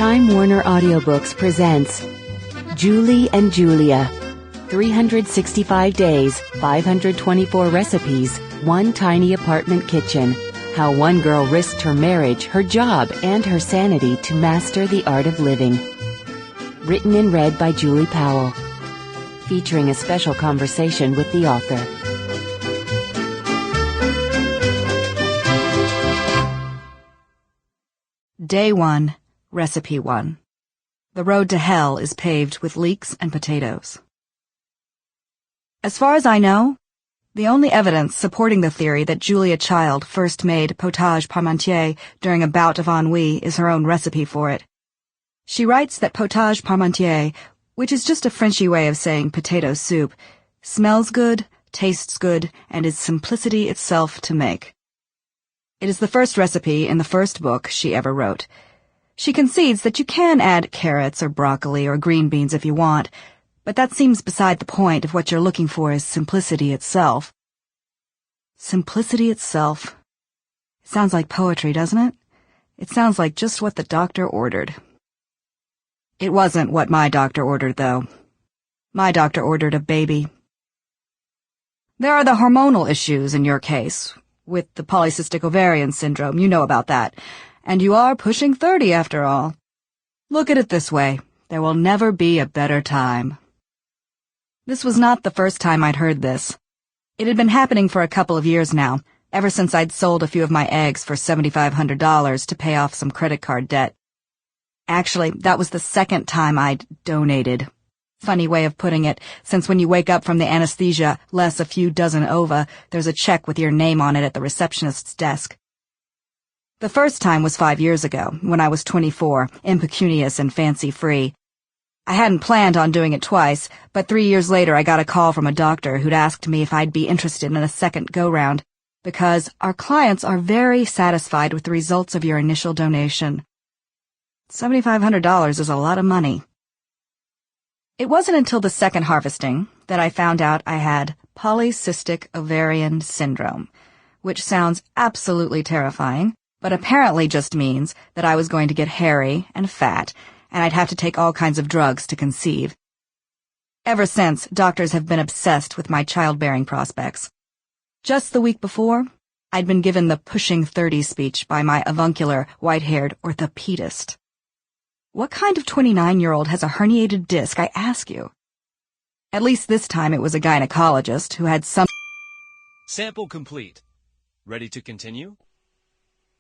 Time Warner Audiobooks presents Julie and Julia. 365 days, 524 recipes, one tiny apartment kitchen. How one girl risked her marriage, her job, and her sanity to master the art of living. Written and read by Julie Powell. Featuring a special conversation with the author. Day 1, Recipe 1. The road to hell is paved with leeks and potatoes. As far as I know, the only evidence supporting the theory that Julia Child first made potage parmentier during a bout of ennui is her own recipe for it. She writes that potage parmentier, which is just a Frenchy way of saying potato soup, smells good, tastes good, and is simplicity itself to make. It is the first recipe in the first book she ever wrote. She concedes that you can add carrots or broccoli or green beans if you want, but that seems beside the point if what you're looking for is simplicity itself. Simplicity itself. It sounds like poetry, doesn't it? It sounds like just what the doctor ordered. It wasn't what my doctor ordered, though. My doctor ordered a baby. There are the hormonal issues in your case. With the polycystic ovarian syndrome, you know about that. And you are pushing 30 after all. Look at it this way. There will never be a better time. This was not the first time I'd heard this. It had been happening for a couple of years now, ever since I'd sold a few of my eggs for $7,500 to pay off some credit card debt. Actually, that was the second time I'd donated. Funny way of putting it, since when you wake up from the anesthesia, less a few dozen ova, there's a check with your name on it at the receptionist's desk. The first time was 5 years ago, when I was 24, impecunious and fancy-free. I hadn't planned on doing it twice, but 3 years later I got a call from a doctor who'd asked me if I'd be interested in a second go-round, because our clients are very satisfied with the results of your initial donation. $7,500 is a lot of money. It wasn't until the second harvesting that I found out I had polycystic ovarian syndrome, which sounds absolutely terrifying, but apparently just means that I was going to get hairy and fat, and I'd have to take all kinds of drugs to conceive. Ever since, doctors have been obsessed with my childbearing prospects. Just the week before, I'd been given the pushing 30 speech by my avuncular, white-haired orthopedist. What kind of 29-year-old has a herniated disc, I ask you? At least this time it was a gynecologist who had some... Sample complete. Ready to continue?